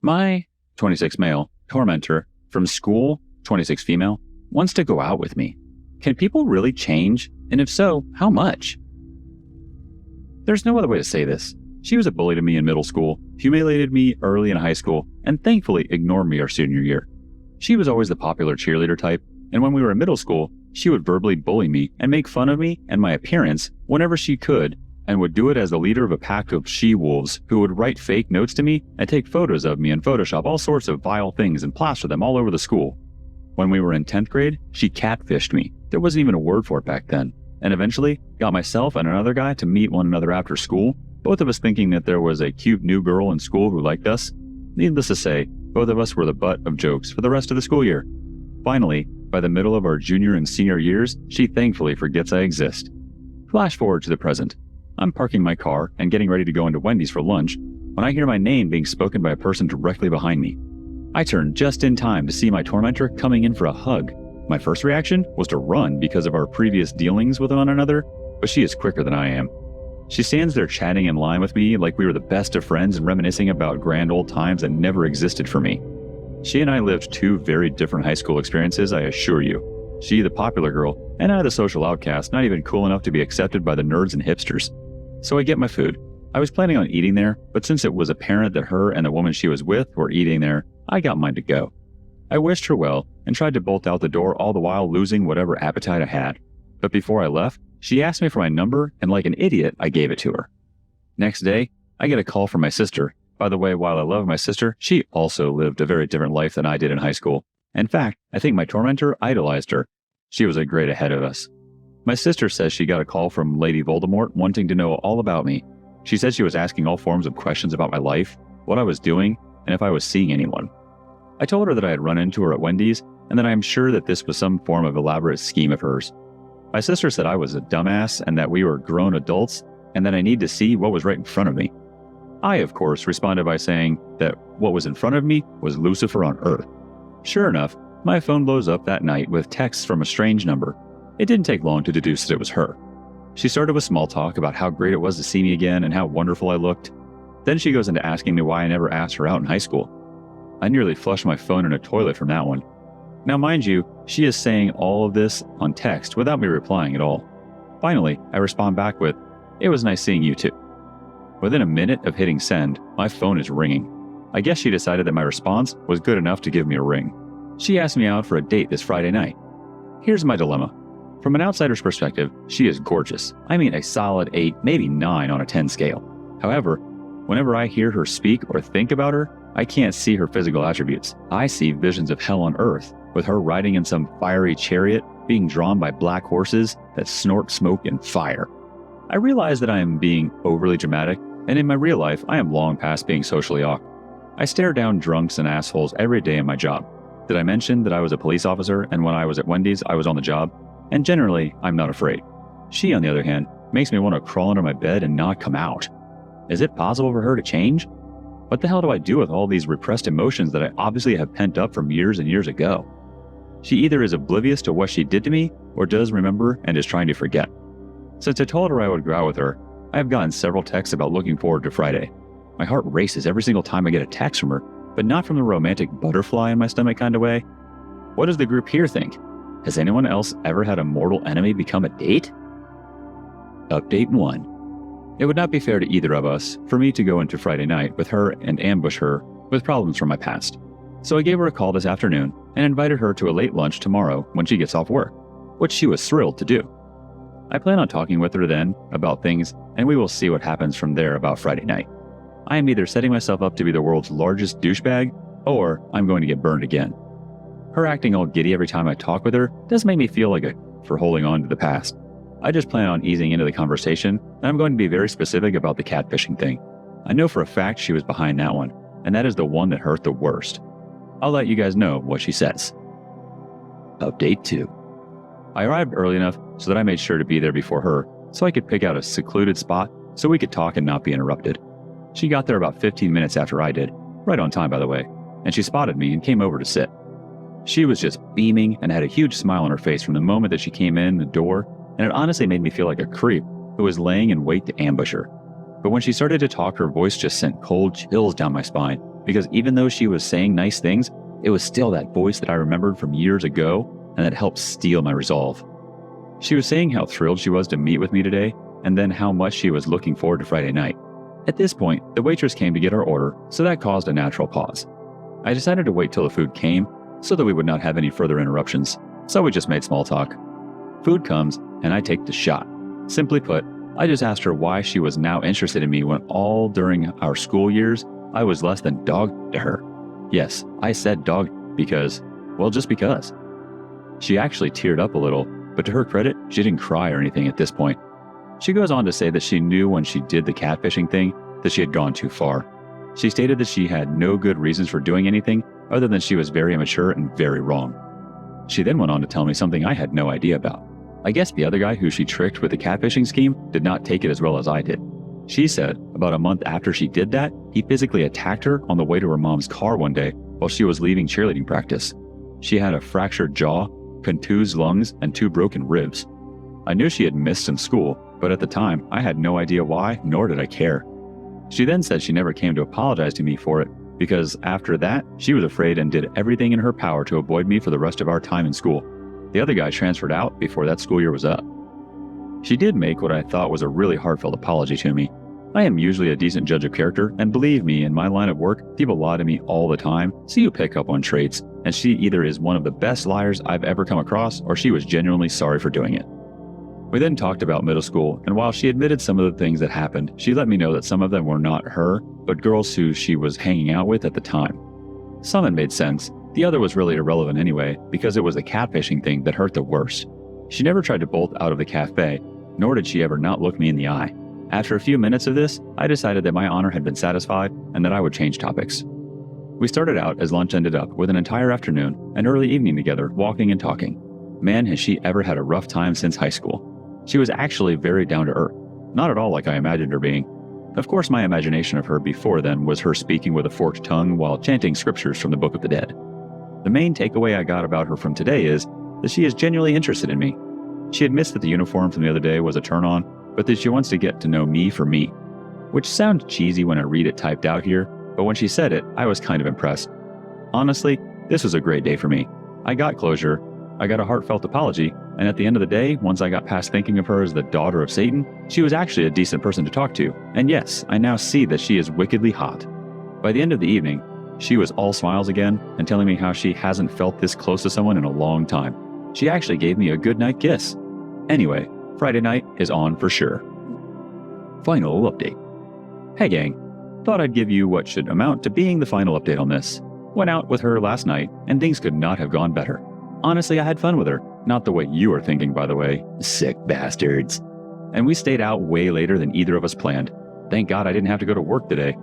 My 26 male tormentor from school, 26 female, wants to go out with me. Can people really change? And if so, how much? There's no other way to say this. She was a bully to me in middle school, humiliated me early in high school, and thankfully ignored me our senior year. She was always the popular cheerleader type, and when we were in middle school, she would verbally bully me and make fun of me and my appearance whenever she could, and would do it as the leader of a pack of she-wolves who would write fake notes to me and take photos of me and Photoshop all sorts of vile things and plaster them all over the school. When we were in 10th grade, she catfished me. There wasn't even a word for it back then, and eventually got myself and another guy to meet one another after school, both of us thinking that there was a cute new girl in school who liked us. Needless to say, both of us were the butt of jokes for the rest of the school year. Finally, by the middle of our junior and senior years, she thankfully forgets I exist. Flash forward to the present. I'm parking my car and getting ready to go into Wendy's for lunch when I hear my name being spoken by a person directly behind me. I turn just in time to see my tormentor coming in for a hug. My first reaction was to run because of our previous dealings with one another, but she is quicker than I am. She stands there chatting in line with me like we were the best of friends and reminiscing about grand old times that never existed for me. She and I lived two very different high school experiences, I assure you. She the popular girl, and I the social outcast, not even cool enough to be accepted by the nerds and hipsters. So I get my food. I was planning on eating there, but since it was apparent that her and the woman she was with were eating there, I got mine to go. I wished her well and tried to bolt out the door, all the while losing whatever appetite I had. But before I left, she asked me for my number, and like an idiot, I gave it to her. Next day, I get a call from my sister. By the way, while I love my sister, she also lived a very different life than I did in high school. In fact, I think my tormentor idolized her. She was a grade ahead of us. My sister says she got a call from Lady Voldemort wanting to know all about me. She said she was asking all forms of questions about my life, what I was doing, and if I was seeing anyone. I told her that I had run into her at Wendy's and that I am sure that this was some form of elaborate scheme of hers. My sister said I was a dumbass and that we were grown adults and that I need to see what was right in front of me. I, of course, responded by saying that what was in front of me was Lucifer on Earth. Sure enough, my phone blows up that night with texts from a strange number. It didn't take long to deduce that it was her. She started with small talk about how great it was to see me again and how wonderful I looked. Then she goes into asking me why I never asked her out in high school. I nearly flushed my phone in a toilet from that one. Now, mind you, she is saying all of this on text without me replying at all. Finally, I respond back with, "It was nice seeing you too." Within a minute of hitting send, my phone is ringing. I guess she decided that my response was good enough to give me a ring. She asked me out for a date this Friday night. Here's my dilemma. From an outsider's perspective, she is gorgeous. I mean a solid 8, maybe 9 on a 10 scale. However, whenever I hear her speak or think about her, I can't see her physical attributes. I see visions of hell on earth, with her riding in some fiery chariot, being drawn by black horses that snort smoke and fire. I realize that I am being overly dramatic, and in my real life, I am long past being socially awkward. I stare down drunks and assholes every day in my job. Did I mention that I was a police officer, and when I was at Wendy's, I was on the job? And generally, I'm not afraid. She, on the other hand, makes me want to crawl under my bed and not come out. Is it possible for her to change? What the hell do I do with all these repressed emotions that I obviously have pent up from years and years ago? She either is oblivious to what she did to me, or does remember and is trying to forget. Since I told her I would go out with her, I have gotten several texts about looking forward to Friday. My heart races every single time I get a text from her, but not from the romantic butterfly in my stomach kind of way. What does the group here think? Has anyone else ever had a mortal enemy become a date? Update 1. It would not be fair to either of us for me to go into Friday night with her and ambush her with problems from my past. So I gave her a call this afternoon and invited her to a late lunch tomorrow when she gets off work, which she was thrilled to do. I plan on talking with her then about things, and we will see what happens from there about Friday night. I am either setting myself up to be the world's largest douchebag, or I'm going to get burned again. Her acting all giddy every time I talk with her does make me feel like for holding on to the past. I just plan on easing into the conversation, and I'm going to be very specific about the catfishing thing. I know for a fact she was behind that one, and that is the one that hurt the worst. I'll let you guys know what she says. Update 2. I arrived early enough so that I made sure to be there before her, so I could pick out a secluded spot so we could talk and not be interrupted. She got there about 15 minutes after I did, right on time by the way, and she spotted me and came over to sit. She was just beaming and had a huge smile on her face from the moment that she came in the door, and it honestly made me feel like a creep who was laying in wait to ambush her. But when she started to talk, her voice just sent cold chills down my spine, because even though she was saying nice things, it was still that voice that I remembered from years ago and that helped steal my resolve. She was saying how thrilled she was to meet with me today, and then how much she was looking forward to Friday night. At this point, the waitress came to get our order, so that caused a natural pause. I decided to wait till the food came so that we would not have any further interruptions, so we just made small talk. Food comes, and I take the shot. Simply put, I just asked her why she was now interested in me when all during our school years, I was less than dog to her. Yes, I said dog because, well, just because. She actually teared up a little, but to her credit, she didn't cry or anything at this point. She goes on to say that she knew when she did the catfishing thing that she had gone too far. She stated that she had no good reasons for doing anything other than she was very immature and very wrong. She then went on to tell me something I had no idea about. I guess the other guy who she tricked with the catfishing scheme did not take it as well as I did. She said about a month after she did that, he physically attacked her on the way to her mom's car one day while she was leaving cheerleading practice. She had a fractured jaw, contused lungs, and 2 broken ribs. I knew she had missed some school, but at the time, I had no idea why, nor did I care. She then said she never came to apologize to me for it, because after that, she was afraid and did everything in her power to avoid me for the rest of our time in school. The other guy transferred out before that school year was up. She did make what I thought was a really heartfelt apology to me. I am usually a decent judge of character, and believe me, in my line of work, people lie to me all the time, so you pick up on traits, and she either is one of the best liars I've ever come across, or she was genuinely sorry for doing it. We then talked about middle school, and while she admitted some of the things that happened, she let me know that some of them were not her, but girls who she was hanging out with at the time. Some had made sense. The other was really irrelevant anyway, because it was the catfishing thing that hurt the worst. She never tried to bolt out of the cafe, nor did she ever not look me in the eye. After a few minutes of this, I decided that my honor had been satisfied and that I would change topics. We started out as lunch ended up with an entire afternoon and early evening together, walking and talking. Man, has she ever had a rough time since high school. She was actually very down to earth, not at all like I imagined her being. Of course, my imagination of her before then was her speaking with a forked tongue while chanting scriptures from the Book of the Dead. The main takeaway I got about her from today is that she is genuinely interested in me. She admits that the uniform from the other day was a turn-on, but that she wants to get to know me for me. Which sounds cheesy when I read it typed out here, but when she said it, I was kind of impressed. Honestly, this was a great day for me. I got closure, I got a heartfelt apology, and at the end of the day, once I got past thinking of her as the daughter of Satan, she was actually a decent person to talk to. And yes, I now see that she is wickedly hot. By the end of the evening, she was all smiles again and telling me how she hasn't felt this close to someone in a long time. She actually gave me a goodnight kiss. Anyway, Friday night is on for sure. Final update. Hey gang, thought I'd give you what should amount to being the final update on this. Went out with her last night and things could not have gone better. Honestly, I had fun with her. Not the way you are thinking, by the way. Sick bastards. And we stayed out way later than either of us planned. Thank God I didn't have to go to work today.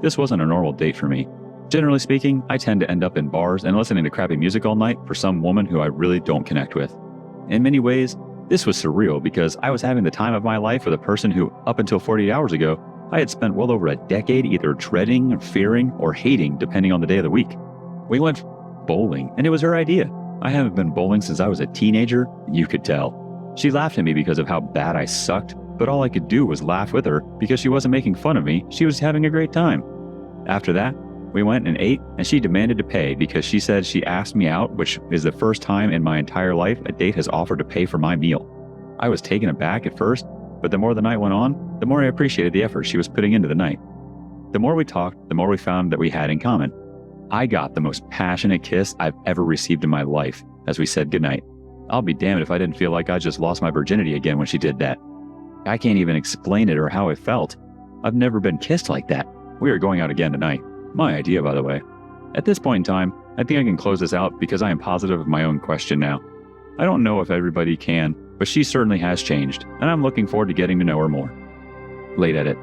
This wasn't a normal date for me. Generally speaking, I tend to end up in bars and listening to crappy music all night for some woman who I really don't connect with. In many ways, this was surreal because I was having the time of my life with a person who, up until 48 hours ago, I had spent well over a decade either dreading, fearing, or hating depending on the day of the week. We went bowling, and it was her idea. I haven't been bowling since I was a teenager, you could tell. She laughed at me because of how bad I sucked, but all I could do was laugh with her because she wasn't making fun of me, she was having a great time. After that, we went and ate, and she demanded to pay because she said she asked me out, which is the first time in my entire life a date has offered to pay for my meal. I was taken aback at first, but the more the night went on, the more I appreciated the effort she was putting into the night. The more we talked, the more we found that we had in common. I got the most passionate kiss I've ever received in my life as we said goodnight. I'll be damned if I didn't feel like I just lost my virginity again when she did that. I can't even explain it or how it felt. I've never been kissed like that. We are going out again tonight. My idea, by the way. At this point in time, I think I can close this out because I am positive of my own question now. I don't know if everybody can, but she certainly has changed, and I'm looking forward to getting to know her more. Late edit.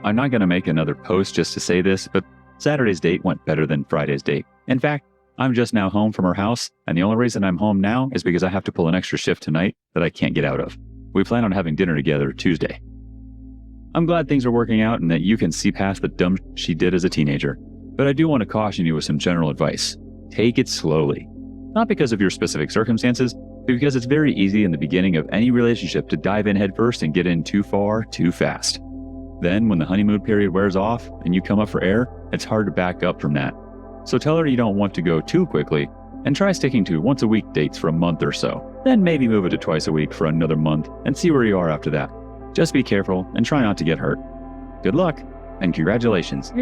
I'm not going to make another post just to say this, but Saturday's date went better than Friday's date. In fact, I'm just now home from her house, and the only reason I'm home now is because I have to pull an extra shift tonight that I can't get out of. We plan on having dinner together Tuesday. I'm glad things are working out and that you can see past the dumb she did as a teenager. But I do want to caution you with some general advice. Take it slowly. Not because of your specific circumstances, but because it's very easy in the beginning of any relationship to dive in headfirst and get in too far, too fast. Then when the honeymoon period wears off and you come up for air, it's hard to back up from that. So tell her you don't want to go too quickly and try sticking to once a week dates for a month or so. Then maybe move it to twice a week for another month and see where you are after that. Just be careful and try not to get hurt. Good luck and congratulations.